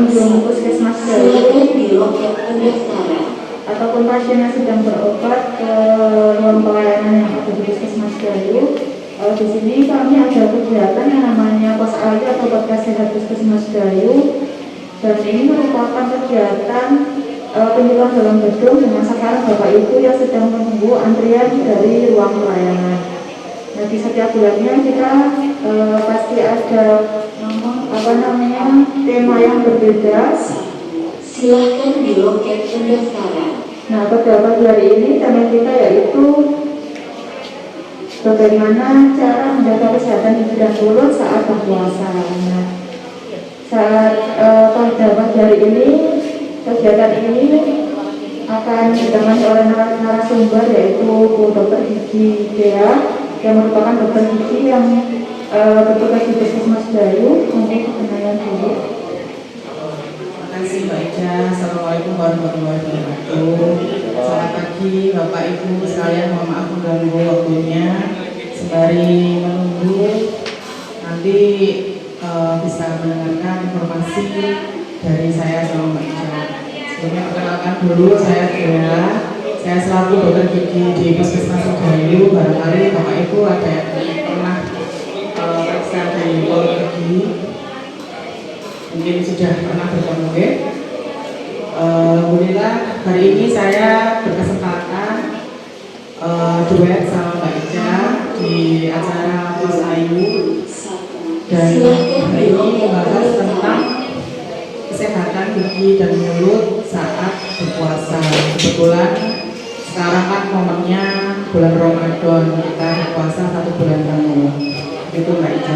mengunjungi puskesmas silakan di loket pendaftaran. ataupun pasien yang sedang berobat ke ruang pelayanan yang ada di puskesmas Gayo. Di sini kami ada kegiatan yang namanya pos AYU atau podcast sehat puskesmas Gayo, dan ini merupakan kegiatan penyuluhan dalam gedung dengan sasaran Bapak Ibu yang sedang menunggu antrian dari ruang pelayanan. Nah, di setiap bulannya kita pasti ada tema yang berbeda. Silakan di loket pendaftaran. Nah, pada pagi hari ini tema kita yaitu bagaimana cara menjaga kesehatan gigi dan mulut saat berpuasa. Nah, pada pagi hari ini kegiatan ini akan ditemani oleh narasumber yaitu Bu Dr. Gigi Dea yang merupakan dokter gigi yang bertugas di Puskesmas Gayo untuk kenalan dulu. Terima kasih Mbak Ida. Assalamualaikum warahmatullahi wabarakatuh. Selamat pagi Bapak Ibu sekalian, mohon maaf mengganggu waktunya. Sembari menunggu nanti bisa mendengarkan informasi dari saya sama Mbak Ida. Sebelumnya perkenalkan dulu, saya Dea. Saya selaku dokter gigi di Puskesmas Gayo. Barangkali Bapak Ibu ada yang pernah periksa di gigi, mungkin sudah pernah bertemu. Alhamdulillah hari ini saya berkesempatan duet sama Mbak Ica di acara Pos AYU, dan hari ini membahas tentang kesehatan gigi dan mulut saat berpuasa. Kebetulan sekarang kan momennya bulan Ramadan, kita berpuasa 1 bulan penuh. Itu Mbak Ica.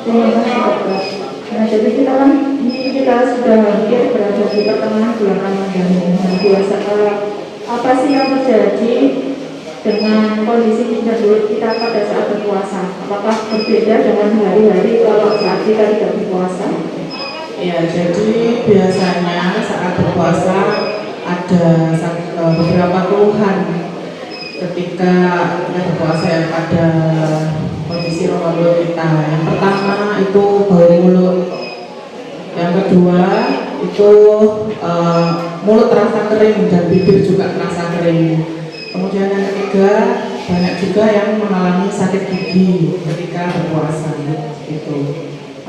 Terima kasih dokter. Nah, jadi kita sudah hampir berada di pertengahan bulan Ramadan. Nah, biasa apa sih yang terjadi dengan kondisi gigi dan mulut kita pada saat berpuasa? Apakah berbeda dengan hari-hari kalau saat kita tidak berpuasa? Ya, jadi biasanya saat berpuasa ada beberapa keluhan ketika kita berpuasa yang pada kondisi rongga mulut kita. Yang pertama itu bau mulut, yang kedua itu mulut terasa kering dan bibir juga terasa kering. Kemudian yang ketiga, banyak juga yang mengalami sakit gigi ketika berpuasa. Itu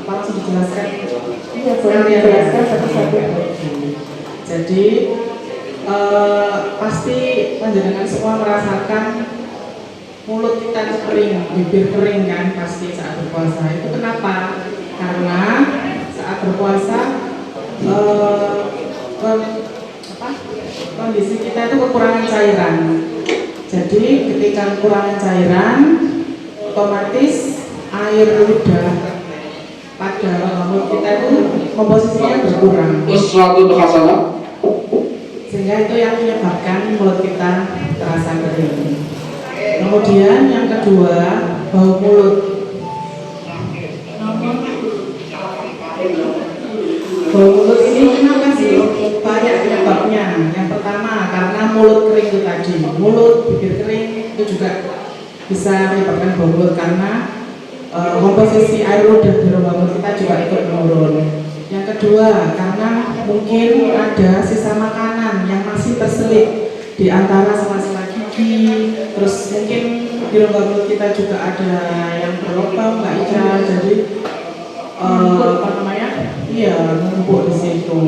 apa langsung dijelaskan? Iya, boleh dijelaskan satu-satu. Jadi pasti panjenengan semua merasakan mulut kita itu kering, bibir kering kan pasti saat berpuasa. Itu kenapa? Karena saat berpuasa kondisi kita itu kekurangan cairan. Jadi ketika kekurangan cairan, otomatis air ludah pada mulut kita itu komposisinya berkurang. Sehingga itu yang menyebabkan mulut kita terasa kering. Kemudian yang kedua, bau mulut. Bau mulut ini kenapa sih? Banyak penyebabnya. Yang pertama karena mulut kering itu tadi. Mulut, bibir kering itu juga bisa menyebabkan bau mulut karena komposisi air ludah di rongga mulut kita juga ikut menurun. Yang kedua, karena mungkin ada sisa makanan yang masih terselip di antara sela-sela gigi, terus mungkin di rongga mulut kita juga ada yang berlubang, Mbak Ica, jadi apa namanya? Iya, numpuk di situ.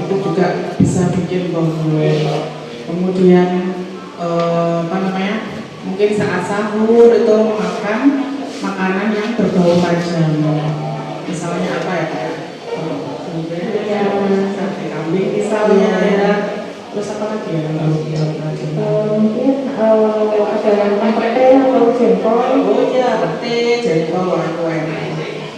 Itu juga bisa bikin bau mulut. Kemudian apa namanya? Mungkin saat sahur itu makan makanan yang berbau tajam. Misalnya apa ya? Sate kambing misalnya ya. Terus apa lagi ya? Mungkin ada yang pete atau jengkol. Oh iya, pete, jengkol,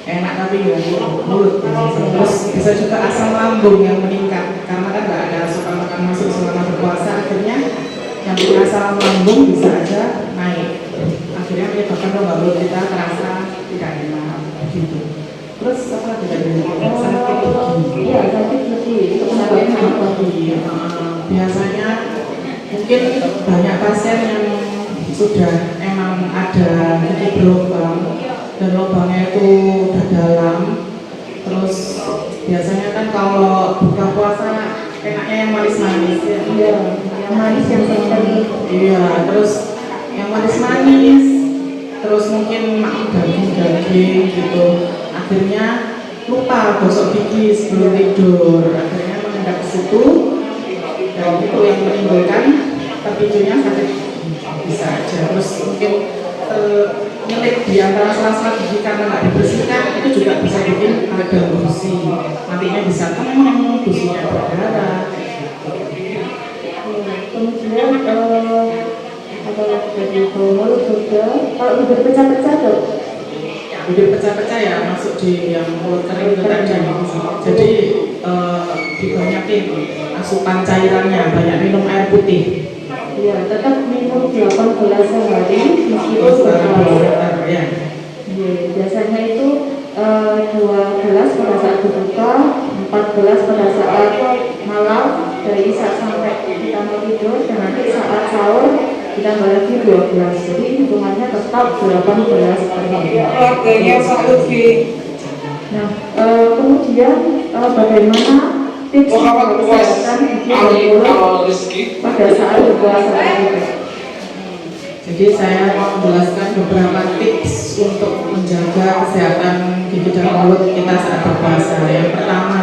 enak tapi ya mulut. Terus bisa juga asam lambung yang meningkat karena kan nggak ada asupan makan masuk selama berpuasa, akhirnya yang punya asam lambung bisa aja naik. Akhirnya menyebabkan rongga mulut kita terasa tidak enak gitu. Terus apa lagi dari sakit gigi? Iya, sakit gigi. Sakit gigi. Biasanya mungkin banyak pasien yang sudah emang ada gigi berlubang dan lubangnya itu udah dalam, terus biasanya kan kalau buka puasa enaknya yang manis-manis ya. Iya, yang manis yang sekali. Iya, terus yang manis-manis, terus mungkin makan daging-daging gitu. Akhirnya lupa gosok gigi sebelum tidur. Akhirnya mengendap ke situ, dan itu yang menimbulkan terpidurnya sakit bisa aja. Terus mungkin nyelip di antara sela-sela gigi karena nggak dibersihkan, itu juga bisa bikin ada gusi. Nantinya bisa gusinya berdarah. Kemudian apa lagi tadi itu mulut juga. Kalau bibir pecah-pecah tuh, Bibir pecah-pecah ya masuk di yang mulut kering itu tadi. Jadi dibanyakin asupan cairannya, banyak minum air putih. ya tetap minum 8 gelas sehari meskipun Setelah berpuasa. ya. Iya, biasanya itu 2 gelas pada saat berbuka, 4 gelas pada saat malam, dari isya sampai kita mau tidur, dan nanti saat sahur ditambah lagi 2 gelas. Jadi hitungannya tetap 8 gelas per hari. Nah, kemudian bagaimana tips kesehatan gigi dan mulut pada saat berpuasa itu? Jadi saya mau menjelaskan beberapa tips untuk menjaga kesehatan gigi dan mulut kita saat berpuasa. Yang pertama,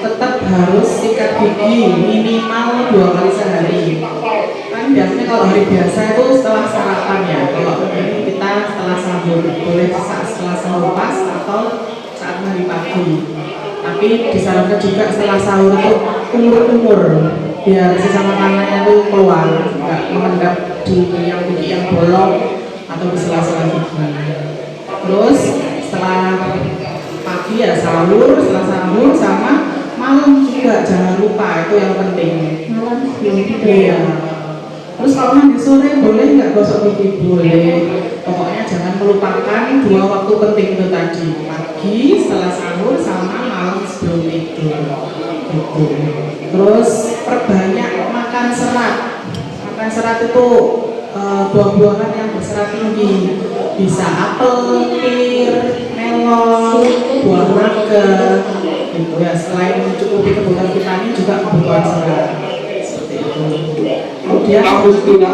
tetap harus sikat gigi minimal 2 kali sehari. Kan biasanya kalau hari biasa itu setelah sarapan ya. Kalau ini kita setelah sahur, boleh setelah sahur pas atau saat mandi pagi. Tapi disarankan juga setelah sahur itu umur biar sisa makanannya itu keluar, nggak mengendap di yang gigi yang bolong atau di sela-sela gigi. Terus setelah pagi ya sahur, setelah sahur sama malam juga jangan lupa, itu yang penting. Malam sebelum tidur. Iya. Terus kalau mandi sore boleh nggak gosok gigi? Boleh. Pokoknya jangan melupakan 2 waktu penting itu tadi, pagi setelah sahur sama malam sebelum tidur. Gitu. Terus perbanyak makan serat. Makan serat itu buah-buahan yang berserat tinggi, bisa apel, pir, melon, buah naga. Gitu ya. Selain mencukupi kebutuhan vitamin juga kebutuhan serat. Seperti itu. Kemudian juga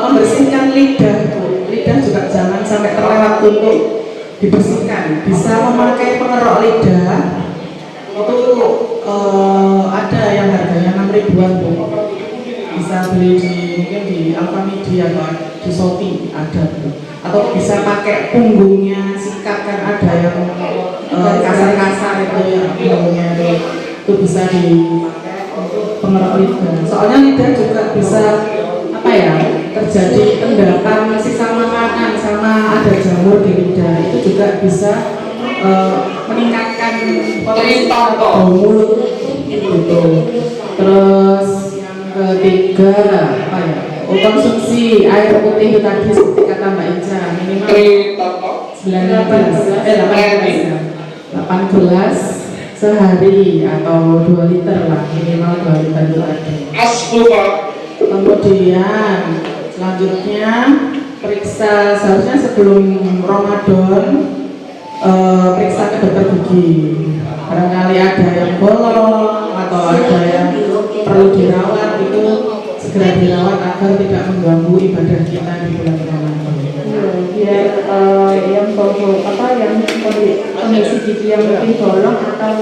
membersihkan lidah. Lidah juga jangan sampai terlewat untuk dibersihkan. Bisa memakai pengerok lidah. Itu ada yang harganya 6 ribuan tuh. Bisa beli mungkin di Alfamidi atau di Shopee ada tuh. Atau bisa pakai punggungnya sikat, kan ada yang kasar-kasar itu ya, punggungnya itu bisa dipakai untuk pengerok lidah. Soalnya lidah juga bisa apa ya, terjadi endapan sisa makanan sama ada jamur di lidah, itu juga bisa meningkatkan potensi bau mulut gitu. Terus yang ketiga apa ya, konsumsi air putih tadi seperti kata Mbak Ica minimal 8 gelas sehari atau 2 liter lah, minimal 2 liter itu tadi. Kemudian selanjutnya periksa, seharusnya sebelum Ramadan periksa ke dokter gigi. Barangkali ada yang bolong atau ada yang perlu dirawat, itu segera dirawat agar tidak mengganggu ibadah kita di bulan Ramadan. Biar yang bolong apa yang kondisi gigi yang mungkin bolong atau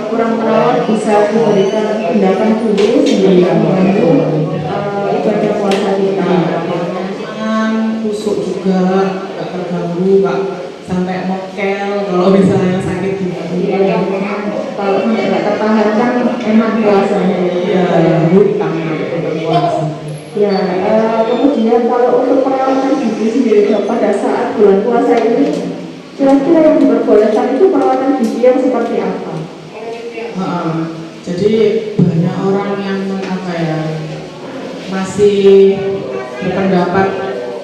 kurang terawat bisa diberikan tindakan dulu sehingga membantu ibadah puasa kita. Tangan busuk juga nggak terganggu, nggak sampai mokel kalau misalnya sakit gigi. Kalau nggak tertahankan enak puasanya. Iya, hutang untuk puasa. Ya, kemudian kalau untuk perawatan gigi sendiri pada saat bulan puasa ini, kira-kira yang diperbolehkan itu perawatan gigi yang seperti apa? Jadi banyak orang yang apa ya, masih berpendapat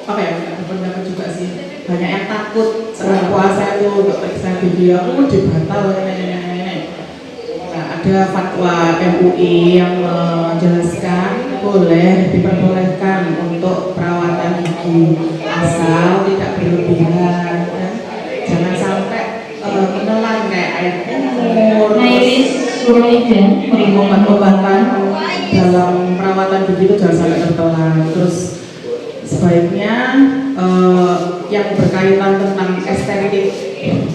apa ya, berpendapat juga sih, banyak yang takut setelah puasa itu untuk periksa gigi, aku dibatal ini. Nah, ada fatwa MUI yang menjelaskan boleh diperbolehkan untuk perawatan gigi asal tidak berlebihan, dan jangan sampai menelan kayak air Timur, Nairis Suroida, obat-obatan dalam perawatan gigi itu jangan sampai tertelan. Terus sebaiknya yang berkaitan tentang estetik,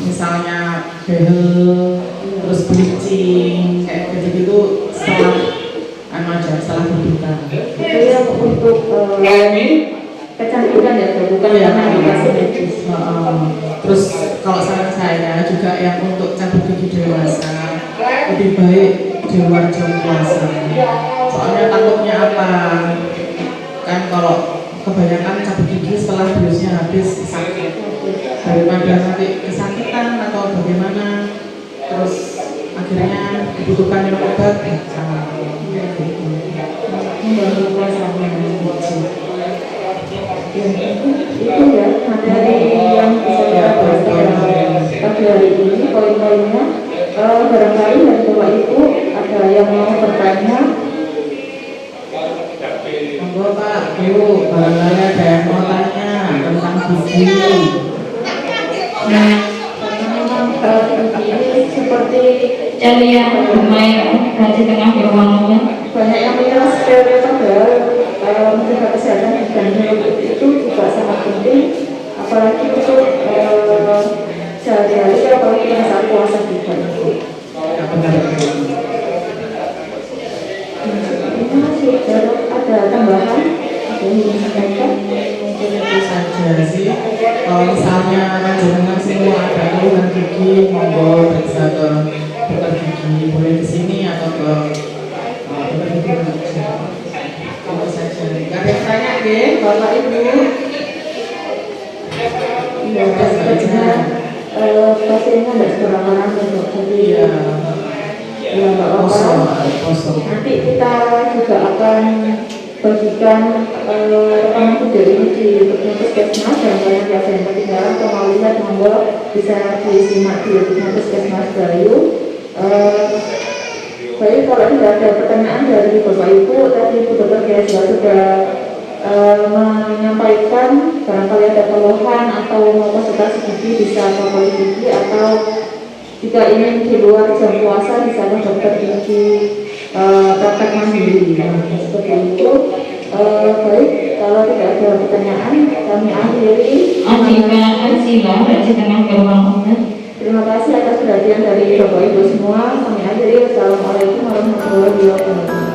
misalnya behel, terus bleaching, kayak gitu setelah setelah berbuka. Itu yang untuk kecantikan ya, bukan Iya. karena indikasi medis. Terus kalau saran saya juga yang untuk cabut gigi dewasa lebih baik di luar jam puasa. Soalnya takutnya apa? Kan kalau kebanyakan cabut gigi setelah biusnya habis sakit, daripada nanti kesakitan atau bagaimana, terus akhirnya dibutuhkan minum obat. Mengganggu puasanya. Ya, itu ya materi yang bisa kita bahas pada hari ini. Poin-poinnya barangkali dari Bapak Ibu ada yang mau bertanya. Monggo Pak, Bu, barangkali ada yang mau tanya tentang gigi. Nah, karena memang ini seperti Celia lumayan gaji tengah berwangi. banyak yang mengira stereo, padahal menjaga kesehatan dan mulut itu juga sangat penting, apalagi untuk sehari-hari, apalagi pada saat puasa juga. Ya benar. Ini masih ada tambahan, ada yang ingin disampaikan. Mungkin itu saja sih. Kalau misalnya panjenengan semua ada keluhan gigi, monggo periksa ke dokter gigi, boleh ke sini atau ke dokter gigi aja. Itu saja. Gak ada yang tanya deh, Bapak Ibu. Iya, pastinya pasiennya tidak sembarangan untuk jadi Iya. ya nggak apa-apa. Kosong. Nanti kita juga akan bagikan rekaman video ini di YouTube Puskesmas, dan kalian yang ada yang ketinggalan atau mau lihat, monggo bisa disimak di YouTube Puskesmas Gayo. Baik, kalau tidak ada pertanyaan dari Bapak Ibu, tadi Ibu Dr. Gesa sudah menyampaikan barangkali ada keluhan atau mau konsultasi gigi bisa ke poligigi, atau jika ingin di luar jam puasa bisa ke dokter gigi praktek mandiri. Seperti itu. Baik, kalau tidak ada pertanyaan kami akhiri. Adika Arsila gaji tengah berwangi. Terima kasih atas perhatian dari Bapak Ibu semua. Kami akhiri. Wassalamualaikum warahmatullahi wabarakatuh.